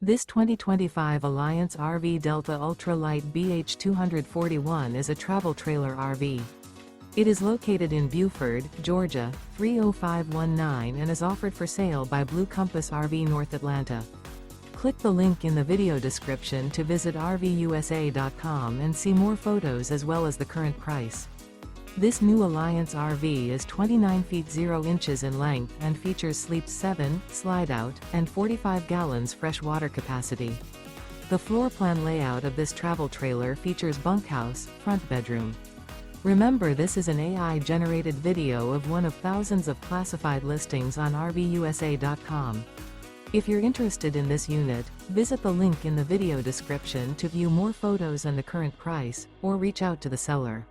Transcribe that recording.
This 2025 Alliance RV Delta Ultra Lite BH241 is a travel trailer RV. It is located in Buford, Georgia, 30519 and is offered for sale by Blue Compass RV North Atlanta. Click the link in the video description to visit RVUSA.com and see more photos as well as the current price. This new Alliance RV is 29 feet 0 inches in length and features sleeps 7, Slideout, and 45 gallons fresh water capacity. The floor plan layout of this travel trailer features bunkhouse, front bedroom. Remember, this is an AI-generated video of one of thousands of classified listings on RVUSA.com. If you're interested in this unit, visit the link in the video description to view more photos and the current price, or reach out to the seller.